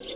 जानी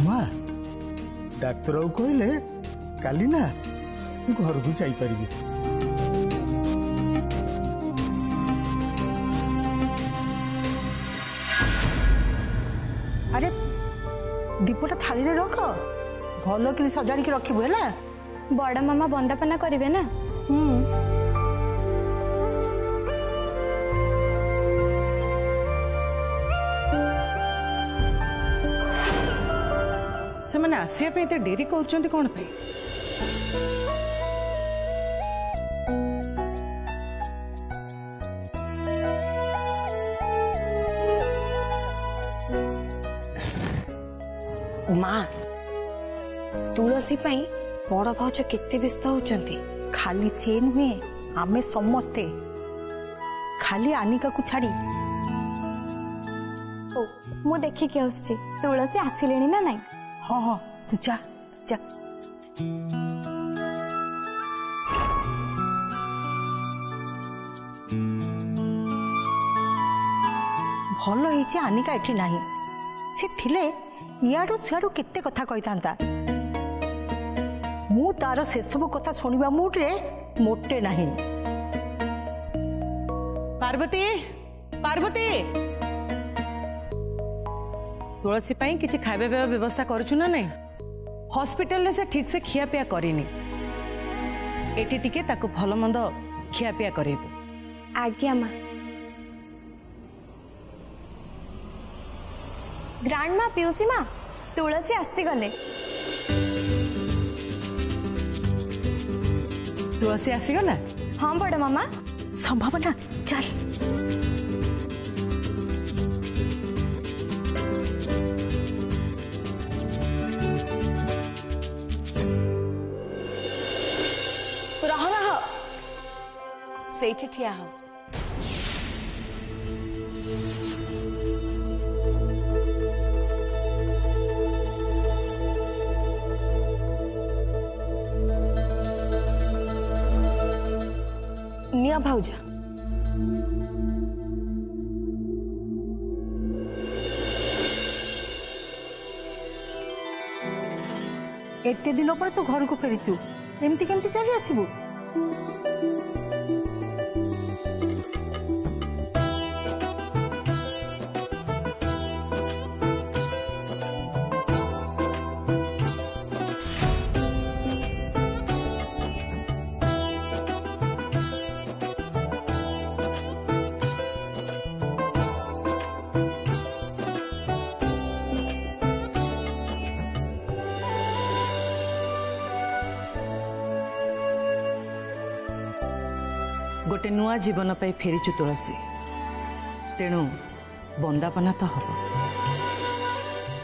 माँ डाक्तर कहले काली ना तू घर को जापर। अरे दीपटा थाली रे रख भल कि सजाड़ी के रखिबु है। बड़ मामा बंदापना करेंगे ना। से मैंने आसिया पे इतने डेरी कर कौन पे? माँ तुलसी पाई बड़ भाउज केते व्यस्त होचंती। खाली से नुहे आमे समस्ते खाली आनिका को छाड़ी। ओ मु देखी के आछी तुलसी आसिलेनी ना नहीं। हाँ हाँ तू जा जा। भल होइछि आनिका एठी नाही से थिले इयाडू सियाडू केते कथा कहि थांता। मु तार से सब कथा सुनिबा मूड रे मोटे नहीं। पार्वती पार्वती तुलसी पाई किछि खाइबा पिबा व्यवस्था करूछु ना नहीं? हॉस्पिटल से ठीक से खिया पिया करिनी। एटी टिके ताको भल मंद खिया पिया करेबु। आज्ञा माँ। ग्रांड माँ पियूसी माँ तुलसी आसी गले। तुलसी आसीगला? हाँ बड़ मामा। संभावना चल। रह रह सेठी ठिया हो। निया भाउजा एते दिन पर तू घर को फेरीचु एमती केमती चली आसीबू? गोटे नुआ जीवन पाई फेरीचु तुलसी, तेणु बंदापना तो हम।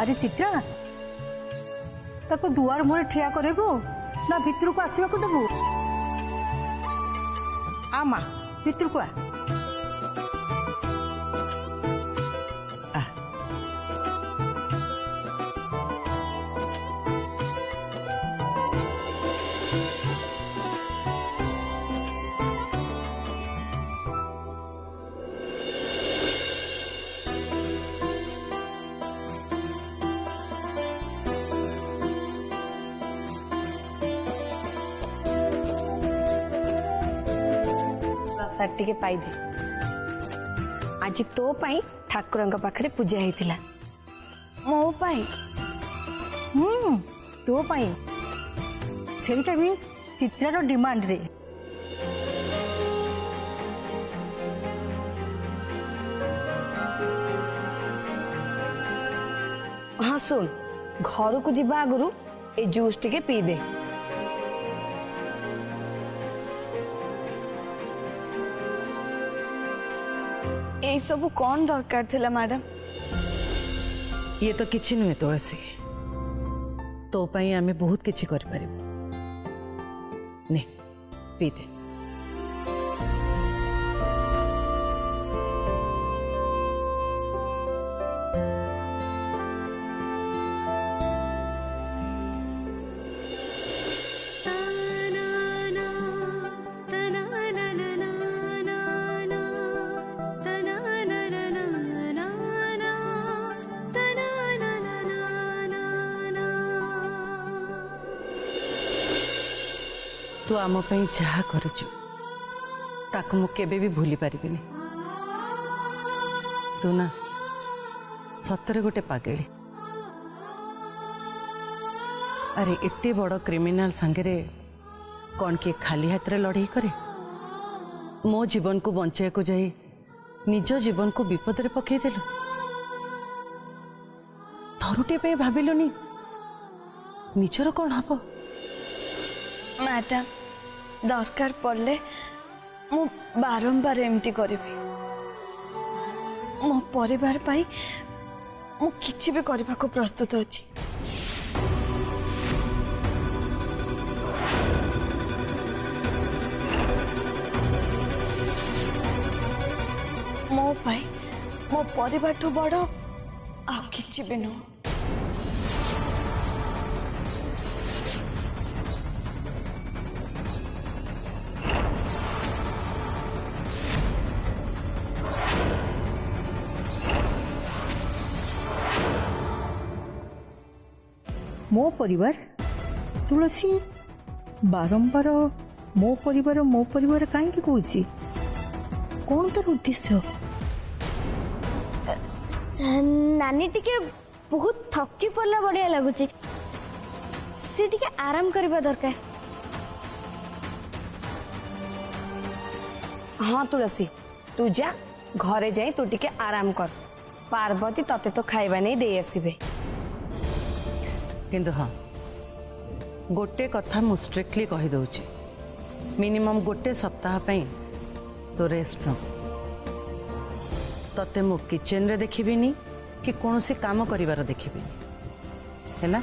अरे चित्रा ताको दुआर मुहे ठिया करेबू ना भितर को आसवा को देबू? आ माँ भितर को आ। प्रसाद टिके पाई दे। आज तो पाई ठाकुरंग पाखरे पूजा हेतिला। मो पाई तो पाई सेटा भी चित्रार डिमांड रे। हाँ सुन, घर को जीवा आगुरु ए जूस टिके पी दे। ए सब कौन दरकार थिला मैडम? ये तो किछि नुहे तुलसी, तो पाई आमे बहुत किछि कर पारिबु। ने पी दे। तू आम जहा करचु ताको मु केबे भी भूली पारिबिनी। तू ना सतरे गोटे पागेली। अरे एते बड़ क्रिमिनल संगे कौन किए खाली हाथ रे लड़ाई करे? मो जीवन को बंचाई को जाई निज जीवन को विपद रे पकई देलु। थरुटे पे भाबिलुनी निजर कौन हबो? मैडम दरकार पड़ले मु बारंबार एमती करिबी। मो परिवार पाई मु किछि भी करबा को प्रस्तुत अछि। मो पाई मो परिवार ठो बड़ आ किछि भी न। मो परिवार तुलसी बारंबार मो परिवार कहीं कौची कौन तार उद्देश्य? नानी टिके बहुत थकी पड़ला बढ़िया लगुच से टिके आराम करबा दरकार। हाँ तुलसी तू जा घरे जाई तू टिके आराम कर। पार्वती तते तो खाइबा नहीं दे आसीबे। किंतु हाँ गोटे कथा मु स्ट्रिक्टली कही दउची मिनिमम गोटे सप्ताह पई तो रेस्ट न तते मु किचन रे देखिबिनी कि कौन से काम करिवार देखिबिनी हैला।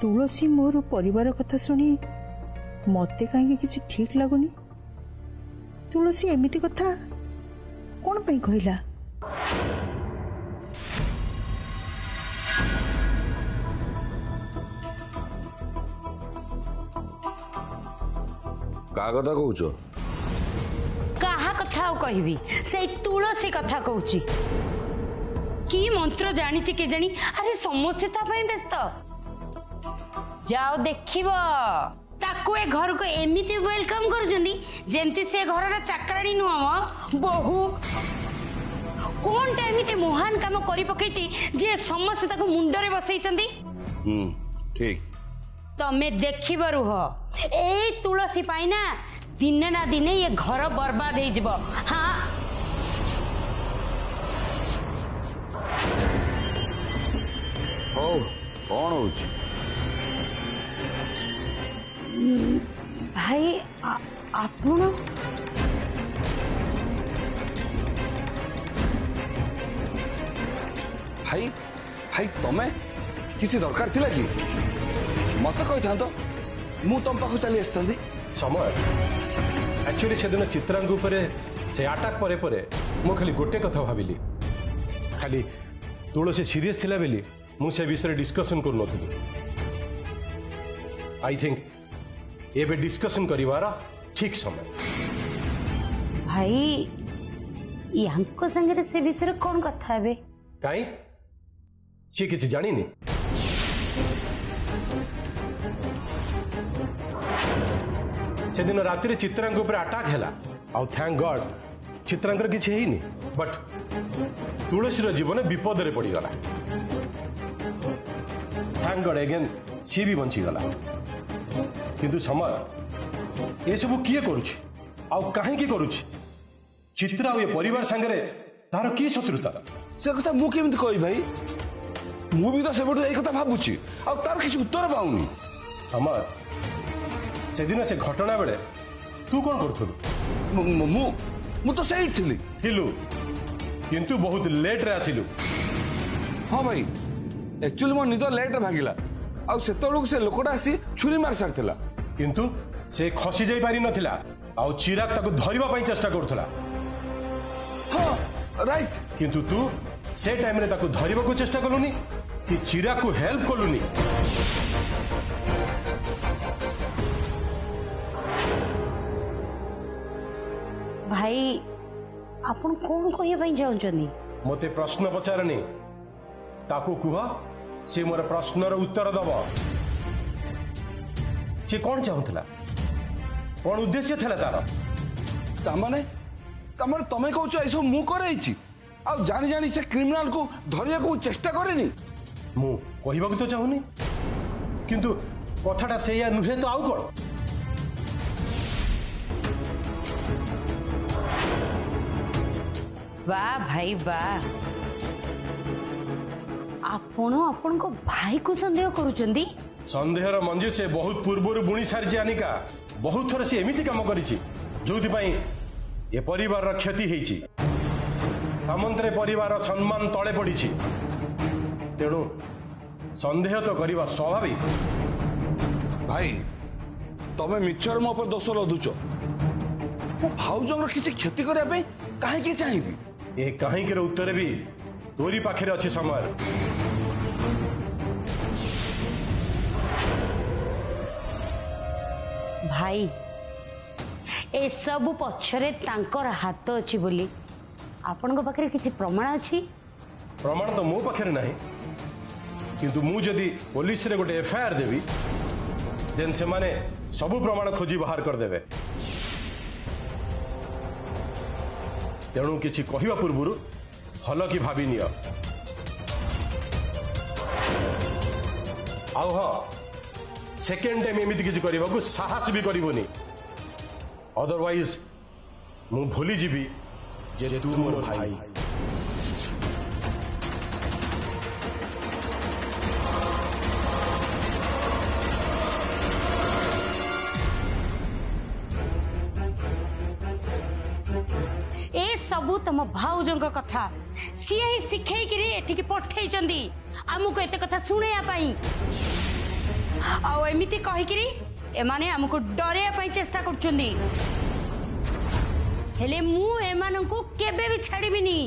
तुलसी मोर परिवार कथा शुणी मते कहीं किसी ठीक लगुनी। तुलसी एमिति कथा कौन पई कहला? का कथा कहूच? कहा कथा कहबी से तुलसी कथा कहूची कि मंत्र जानी के जानी अरे समस्ते ता पई व्यस्त जाओ देखिब ताकू ए घर को एमिति वेलकम करुचंदी जेमती से घर चाकराणी नुह बहु कौन टाइम महान काम करी पकेची जे समस्त ताकू मुंडरे बसैचंदी। ठीक तमे देखिब रुह ए तुलसी पाई ना दिने ना दिने ये घर बर्बाद हो जिवो। हाँ हो कौन होच? भाई आपण भाई भाई तमे किसी दरकार थिला कि मत कहि थांतो मु तम पाखु चली आस्तंदी। समय एक्चुअली से दिन चित्रांग उपरे से अटैक परे परे मु खाली गोटे कथा भाविली खाली तुलसी सीरियस थिला बेली मु से विषय डिस्कशन कर नथुली। आई थिंक एबे डिस्कशन करिवार ठीक समय। भाई यांको संगे से विषय कौन कथा है? काई सी किसी जानी से दिन राति चित्रांग ऊपर अटैक हैला आउ थैंक गॉड चित्रांगर किसी हेनी बट तुलसीर जीवन विपद रे पड़ी गला। थैंक गॉड अगेन सी भी बंची गला। किंतु समय ये सब किए करुछि आउ काहे की करुछि? चित्रा ये परिवार संगे तार की शत्रुता? से कथा मु केमिति कहि भाई मु भी तो सेबटु ए कथा भाबुछि आ तार किछ उत्तर पाउनी। समय से दिन से घटना बेले तू कौन करथुलु? मु तो सही थिलु किंतु बहुत लेट रे आसिलु। हाँ भाई एक्चुअली मो निद लेट रे भागिला आ सेतळुक से लोकटा आसी छुरी मार सारथिला किंतु से खसी जाई पारि नथिला आ चिराग ताको धरिबा पई चेष्टा करथुला। हाँ राइट किंतु तू से टाइम रे ताको धरिबा को चेष्टा कलुनी कि चिराग को हेल्प कलुनी। भाई आपण कौन कहिया पई जाउचंदी? मते प्रश्न पचारनी ताको कुह से मोर प्रश्नर उत्तर दब। से कौन चाहूला कौन उद्देश्य था तार? तमने तमे कहूछ ऐसा मु करैछि आ जानी जानी से क्रिमिनल को धरिया को चेष्टा करेनी। मु कहबा तो चाहूनी किंतु कथाटा से या नुहे तो आउ कौन? वाह भाई वाह आपण आपण को भाई को संदेह करूचंदी? संदेहर मंजी से बहुत पूर्व बुणी सारी आनिका बहुत थर से एमिति काम करिछि जोथि पई ए परिवार क्षति हेछि सामंतरे परिवार सम्मान तले पड़िछि तेणु संदेह तो करवा स्वाभाविक। भाई तमे मिचर मो पर दोष लदुच भाउजंगर किसी क्षति करिया पे काहे के चाहिबी? ए काहे के उत्तर भी तोरी पाखरे अछि समय भाई ए सब पछरे तांकर हाथ अछि बोली आपन को पाखरे किछि प्रमाण अछि? प्रमाण तो मो पाखे ना किंतु मु जदि पुलिस रे गोटे एफआईआर देवी देन से माने सबु प्रमाण खोजी बाहर कर देवे। तेणु किछि कहिबा पूर्वरु भल कि भाबी नियो। आउ हाँ सेकेंड टाइम एमती किसी करने को साहस भी करनी अदरवाइज मु भूली जीवी जे तू मोर भाई। ए सबू तम भाउजंक कथा सी ही शिखई कि एठिक पठई चंदी आमुको एते कथा सुनैया पाई आ एमिति कहिकिरी एमाने आमुको डरेया पाई चेष्टा करचंदी हेले मु एमानंको केबे भी छाड़ीबिनी।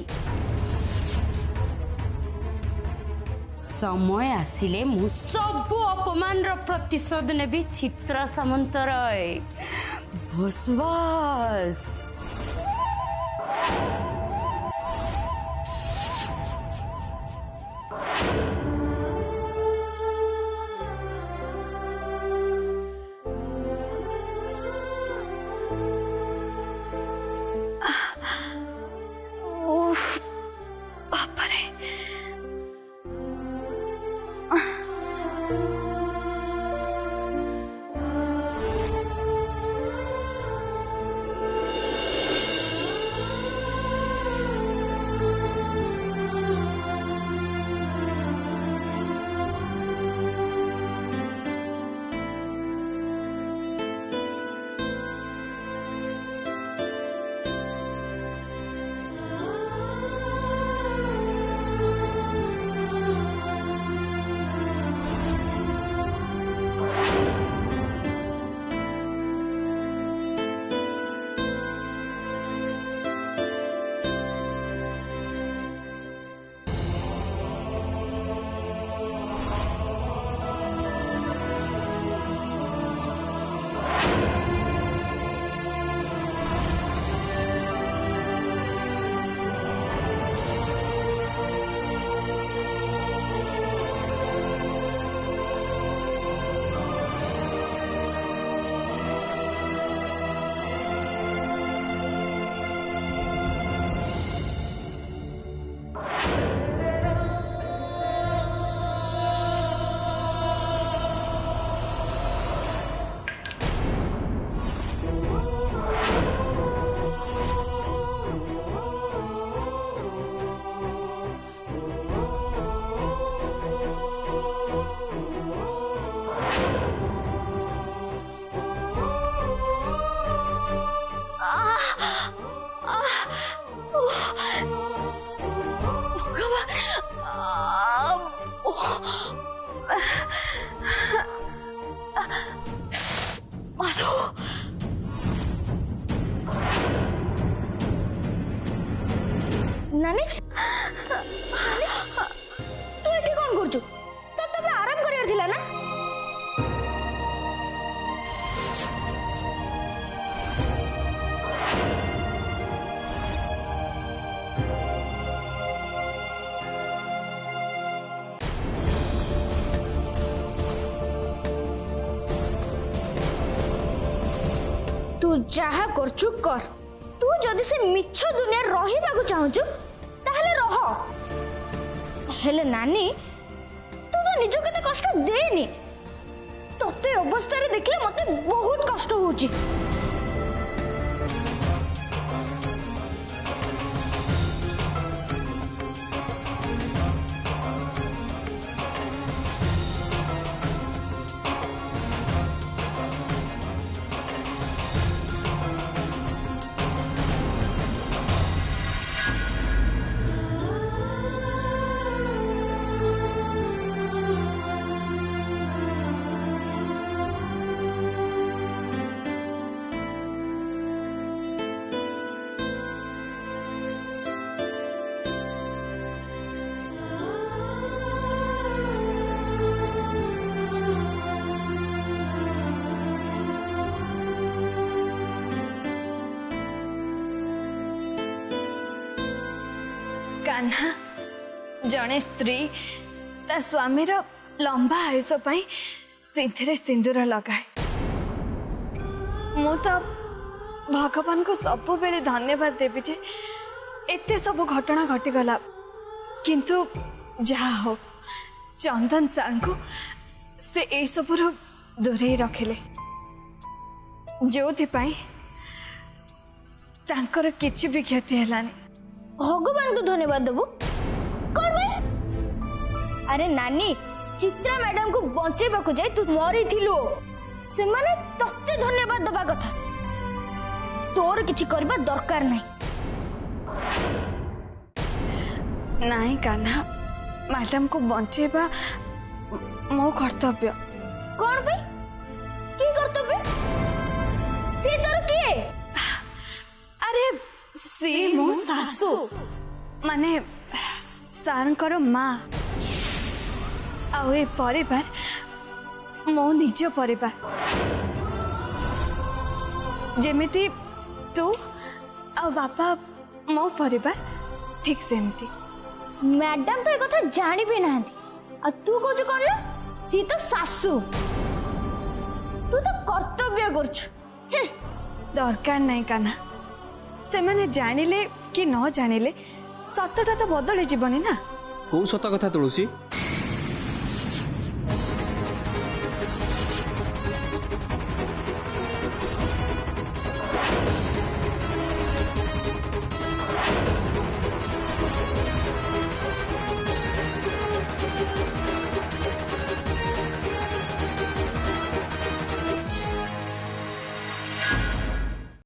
समय आसिले मु सब अपमान रो प्रतिशोध नेबी चित्रा सामंतर बस बस। नानी तू एठी कोन करछु तो तबे आराम करियार थिला ना। तू जहा करछु कर तू जदि से मिछ दुनिया रहिबा को चाहछु ताहले रह हेले नानी तू तो निजो केते कष्ट देनी तोते अवस्था रे देखले मते बहुत कष्ट होउची। कान्हा जड़े स्त्री ता स्वामीर लंबा आयुष पाई सिंधे सिंदूर लगाए मु तो भगवान को सब बेले धन्यवाद देवी जे एते सब घटना घटीगला किंतु जहा हो चंदन सार को से ए सब दूरे रखिले जो तांकर किछि भी क्षति हेलानी भगवान को धन्यवाद देबू कौन भाई? अरे नानी चित्रा मैडम को बंचेबा को जाय तू मरी थिलु से माने तते धन्यवाद दबा कथा तोर किछि करबा दरकार नहीं। नहीं कान्हा मैडम को बंचेबा मो कर्तव्य। कौन भाई की कर्तव्य? सी तोर किए? अरे सी मो सासू माने सारंकर माँ आउ ए परिवार मो निज परिवार जेमिति तू आ बापा मो परिवार ठीक सेमती। मैडम तो ये कथा जानी भी ना आ तू कहू कौन ना सी तो सासू तू तो कर्तव्य करछु दरकार नहीं काना से माने जानिले कि न जानिले सतटा तो बदले जीवनी ना। कौ सत कथा तुलसी?